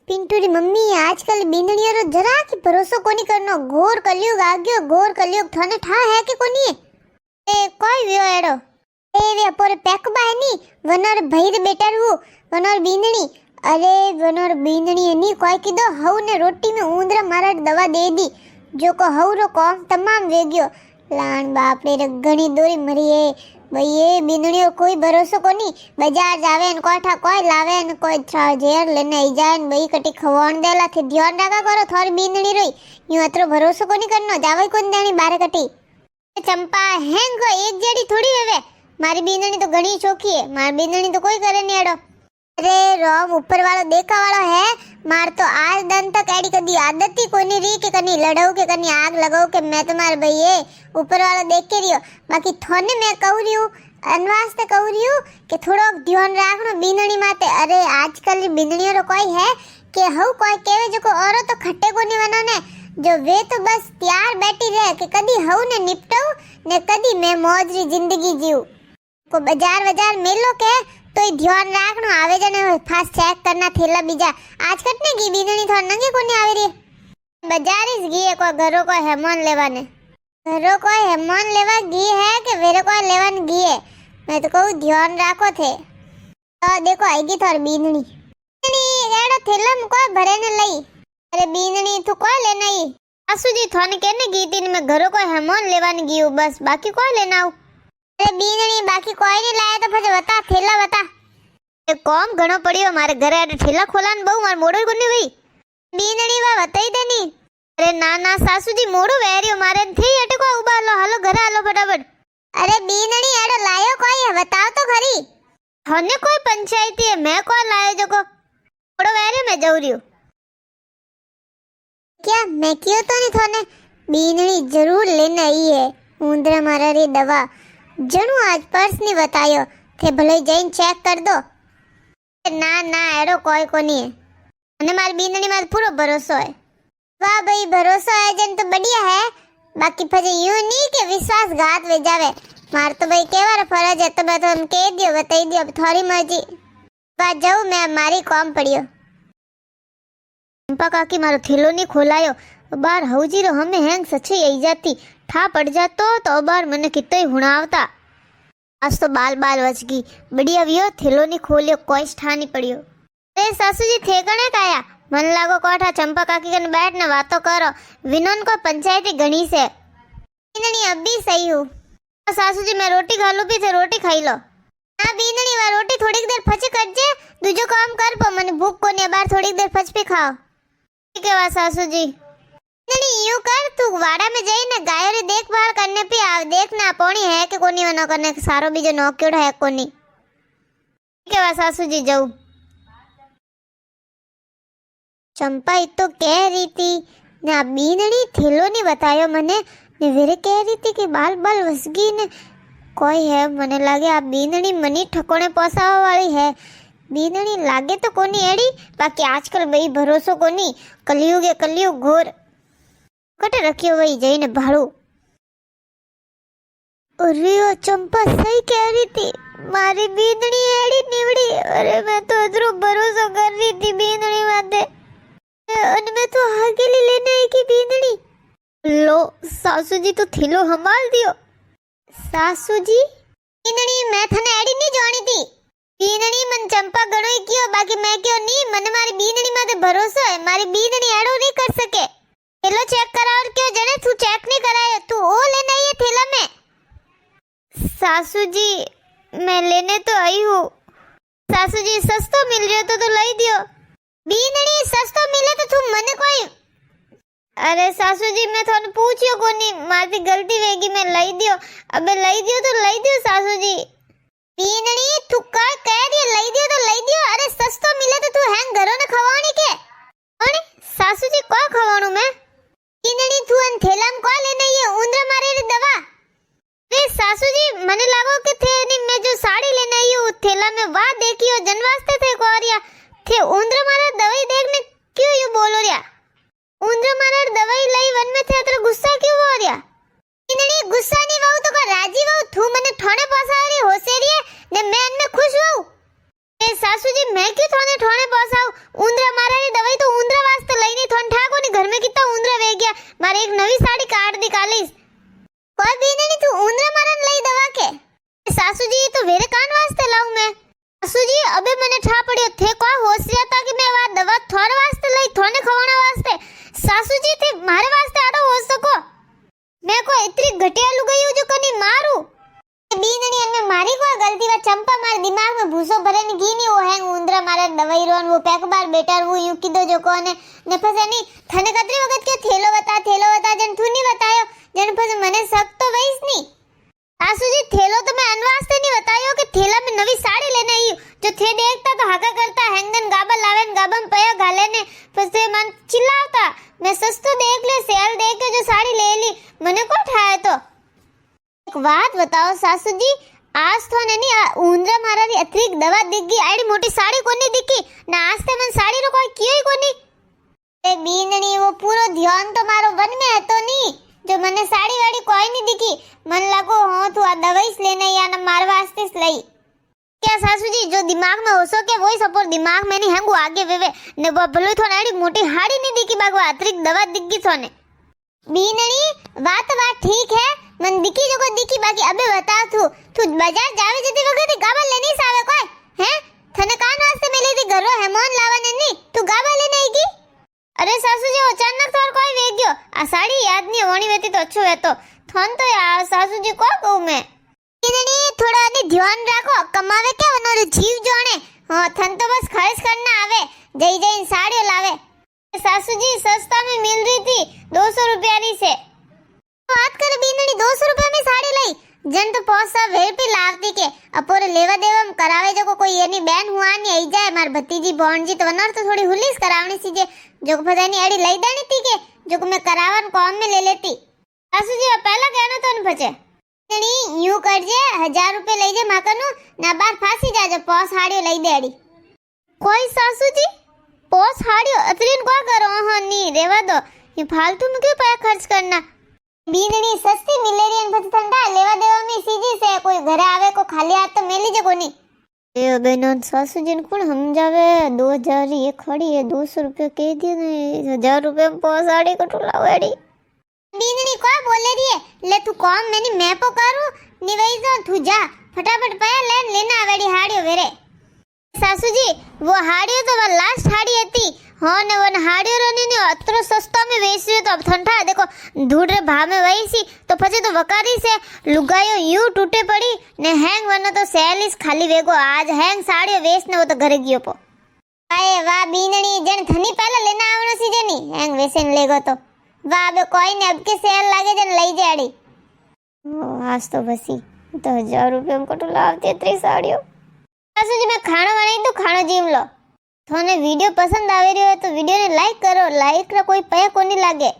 पिंटू री मम्मी आजकल बींदड़ियों रो जरा की भरोसा कोनी करनो। घोर कलयुग आ गयो, घोर कलयुग। थाने ठा है कि कोनी? ए कोई वियो एड़ो ए वे पोरे पेकबा है नी वनर भईर बेटा रू वनर बींदड़ी। अरे वनर बींदड़ी नी कोई कीदो हऊ ने रोटी में ऊंदरा मारा दवा दे दी जो को हऊ रो काम तमाम वे गयो। लान बाप रे घणी दोरी मरी है भाई। ये बींदड़ियों कोई भरोसा कोनी। बाजार जावे न कोठा कोई लावे न कोई जेर लेने आई जाए न भाई कटी खवाण देला थे। ध्यान रखा करो थारी बींदड़ी रोई यूं अतरो भरोसा कोनी करनो। जावे कोन देनी बारे कटी चंपा हैंग एक जेडी थोड़ी वेवे। मारी बींदड़ी तो घणी चोखी है। मारी बींदड़ी तो कोई करे नहीं एड़ो। अरे रोम ऊपर वाला देखा वाला है। मार तो आज दिन तक एडी कदी आदत ही कोनी री के कनी लड़ाऊ के कनी आग लगाओ के मैं तुम्हारे भैये ऊपर वाला देख के रियो। बाकी थोने मैं कहू रही हूँ अनवास्ते कहू रही हूँ कि थोड़ो ध्यान रखनो बींदड़ी माते। अरे आजकल बींदड़ियों रो कोई है कि हऊ कोई केवे जो को औरो तो खट्टे कोनी बनो ने जो वे तो बस तैयार बैठी रहे कि कदी हऊ ने निपटाऊ ने कदी मैं मौजरी जिंदगी जीऊ। को बाजार मेलो के तो ध्यान रखनो आवे जने फास्ट चेक करना थेला बीजा। आज कटने की बींदड़ी थोड़ नंगे कोनी आवे रे। बाजार इस गी को घरों को हेमन लेवाने घरों को हेमन लेवा गी है कि वेरे को लेवन गी है। मैं तो कहूँ ध्यान रखो थे। तो देखो आएगी थोड़ बींदड़ी एड़ो थेला में कोई भरे न लई। अरे बींदड़ी तू कोई लेना ही आसू जी थोने कहने गी थी मैं घरों को हेमन लेवान गी हूँ बस बाकी कोई लेना हूँ। अरे बींदड़ी बाकी कोई नहीं लाया तो फिर बता थेला बता। ए कॉम घणो पड़ियो मारे घरे आडे थेला खोलान बहु मार मोड़ो कोनी भई। बींदड़ी वा बताई देनी। अरे ना ना सासू जी मोड़ो वेरियो मारे थी अटे को उबालो हालो घरे हालो फटाफट। अरे बींदड़ी एडो लायो कोई है बताओ तो खरी। हने कोई पंचायती है मैं कौन लायो जो को मोड़ो वेरियो मैं जाऊ रही हूं। क्या मैं क्यों तो नहीं थोने बींदड़ी जरूर लेने आई है ऊंदरा मारा री दवा जणू आज पर्स नहीं बतायो थे भले जैन चेक कर दो। ना ना एड़ो कोई कोनी है अने मारी बींदड़ी मार पूरो भरोसा है। वाह भाई भरोसा है जन तो बढ़िया है। बाकी फजे यूं नहीं के विश्वासघात वे जावे। मार तो भाई केवार फर्ज है तो मैं तो कह दियो बताई दियो अब थोड़ी मर्जी। बात जाऊं मैं मारी काम पड़ियो। चंपा काकी मारो थेलो नहीं खोलायो बार हौजी रो हमें हैंग सच्ची आई जाती ठा पड़ जातो तो बार मने कितोई हुणावता। आज तो बाल वच गई बढ़िया वियो थेलो नहीं खोलियो कोई ठा नहीं पड़ियो। अरे सासू जी थे कने काया मन लागो कोठा चंपा काकी कने बैठ ने बातो करो विनोन को पंचायती घणी से बींदड़ी अब भी सही हूँ। सासू जी मैं रोटी खा लूं भी थे रोटी खाई लो। हाँ बींदड़ी वा रोटी थोड़ी देर फचे कट जे दूजो काम कर पो मने भूख कोनी बार थोड़ी देर फच पे खाओ। ठीक है वा सासू जी। नहीं यूं कर तू वाड़ा में जाई ना गायों री देखभाल करने पे आव देखना पोणी है कि कोनी वनो करने सारो बीजो नौक्योड़ है कोनी। ठीक है वा सासू जी जाऊ। चंपा तो कह रही थी ना बींदड़ी थेलो नहीं बतायो मने ने वेरे कह रही थी कि बाल वसगी ने कोई है मने लागे आप बींदड़ी मनी ठकोने पोसावा वाली है। बींदड़ी लागे तो कोनी एड़ी बाकी आजकल भाई भरोसो कोनी कलयुग घोर कटे रखियो वही जईने भाड़ू। अरे ओ चंपा सही कह रही थी मारी बींदड़ी एड़ी निवड़ी। अरे मैं तो इतरो भरोसा कर रही थी बींदड़ी माते और मैं तो अकेली लेने आई की बींदड़ी। लो सासू जी तो थेलो हमाल दियो। सासू जी बींदड़ी मैं थने एड़ी नहीं जानी थी। बींदड़ी मन चंपा गणो ही कियो बाकी मैं क्यों नहीं मने मारी बींदड़ी माते भरोसा है। मारी बींदड़ी एड़ो नहीं कर सके। थेलो चेक करा और क्यों जने तू चेक नहीं कराया तू ओ लेने आई है थेला में। सासू जी मैं लेने तो आई हूँ। सासू जी सस्तो मिल रहे तो लाई दियो। बींदड़ी सस्तो मिले तो तू मने कोई। अरे सासू जी मैं थाने पूछियो कोनी मारी गलती वेगी मैं लाई दियो। अबे लाई दियो तो लाई दियो सासू जी। बींदड़ी तू का कह रही है लाई दियो तो लाई दियो। अरे सस्तो मिले तो तू हैंग घरों ने खवानी के अरे सासू जी को खवाणू मैं। बींदड़ी तू अन थेला में को लेने ये ऊंदरा मारे री दवा। रे सासू जी मने लागो कि थे नहीं मैं जो साड़ी लेने आई हूँ थेला में वाह देखियो जन वास्ते थे कोरिया थे ऊंदरा मारा दवाई देखने क्यों यूं बोलो रिया। ऊंदरा मारा दवाई लाई वन में थे तेरा गुस्सा क्यों हो रिया। बींदड़ी गुस्सा नहीं वाऊ तो को राजी वाऊ तू मने ठोने पासा रही होसेरी है ने मैं इनमें खुश हूँ। ए सासू जी मैं क्यों ठोने पासाऊ ऊंदरा मारा री दवाई तो बेटा वो यूं कीधो जो कोने ने फसे नहीं थने कतरी वगत के थेलो बता जन तू नहीं बतायो जन फसे मने शक तो वहीस नहीं सासू जी थेलो तो मैं अनवास्ते नहीं बतायो कि थेला में नवी साड़ी लेने आई जो थे देखता तो हाका करता हैंगन गाबा लावेन गाबम पया घाले ने फसे मन चिल्लाता मैं सस्तो देख ले सेल देख के जो साड़ी ले ली मने को ठाए तो एक बात बताओ सासू जी आज तो नहीं ऊंद्रा मारा री अतिरिक्त दवा दिख गई आड़ी मोटी साड़ी कोनी दिखी ना आज ते मन साड़ी रो कोई कियो ही कोनी ए बींदनी वो पूरो ध्यान तो मारो वन में है तो नहीं जो मने साड़ी वाड़ी कोई नहीं दिखी मन लगो हो तू आ दवाई लेने या ना मार वास्ते लई क्या सासू जी जो दिमाग में हो सो के वही सपोर दिमाग में नहीं हैंगू आगे वेवे ने वो भलो थो नाड़ी मोटी हाड़ी नहीं दिखी बागवा अतिरिक्त दवा दिख गई थोने बींदनी बात ठीक है मन दिखी जो को दिखी बाकी अबे बता तू बाजार जावे जती वगत गाबा लेनी सावे कोई हैं थने कान वास्ते मिली थी घरो हेमोन लावने नहीं तू गाबा लेने आईगी अरे सासू जी अचानक तोर कोई वे गयो आ साड़ी याद नहीं होनी वेती तो अच्छो है तो थन तो यार सासू जी को कहूं मैं इने थोड़ा ने ध्यान रखो कमावे क्या वनो जीव जोणे हां थन तो बस खर्च करना आवे जई जई साड़ी लावे सासू जी सस्ता में मिल रही थी 200 रुपया री से बात कर बीनड़ी 200 रुपया में साड़ी लाई जन तो पौसा वेर पे लावती के अपोरे लेवा देवम करावे जो कोई एनी बैन हुआ नहीं आई जाए मार भतीजी बोंजी तो वनर तो थोड़ी हुलिस करावनी सी जे जो पता नहीं अड़ी लई देनी थी के जो मैं करावन कॉम में ले लेती सासू जी पहला कहना तो न बचे नहीं यूं कर जे 1000 रुपए लई जे माकनु ना बार फांसी जाजो पौस हाड़ियो लई दे अड़ी कोई सासू जी पौस हाड़ियो अतरीन को करो हां नहीं रेवा दो ये फालतू में क्यों पैसा खर्च करना बीनड़ी सस्ती मिलेरी अन પછી ठंडा लेवा देवा में सीजी से कोई घरे आवे को खाली हाथ तो मेली जे कोनी ए बेनो सासू जी ने कौन समझावे 2000 ये खड़ी है 200 रुपए कह दिए ने 1000 रुपए में पौसाड़ी को टुलावेड़ी बीनड़ी को बोले रही है ले तू कॉम मैंने मैं पो करू निवई तो तू जा फटाफट पया लेना आवेड़ी हाड़ियो वेरे सासू जी वो हाड़ियो तो लास्ट हाड़ी थी हाँ ने वो हाड़ियो रनी ने अतरो सस्ता में वेची तो अब ठंडा देखो धूड़ रे भाव में वही सी तो पछे तो वकारी से लुगायो यू टूटे पड़ी ने हैंग वनो तो सेलिस खाली वेगो आज हैंग साड़ियो वेच ने वो तो घरे गयो पो आए वाह बीनड़ी जन थनी पहले लेना आवणो सी जनी हैंग वेचन लेगो तो वाह बे कोई ने अब के सेल लागे जन लई जाड़ी ओ आज तो बसी तो 1000 रुपया में कटो लावती इतनी साड़ियो सासू जी मैं खाना बनाई तो खाना जीम लो थोने वीडियो पसंद आवे रही हो तो वीडियो ने लाइक करो लाइक रा कोई पैसा कोनी लागे।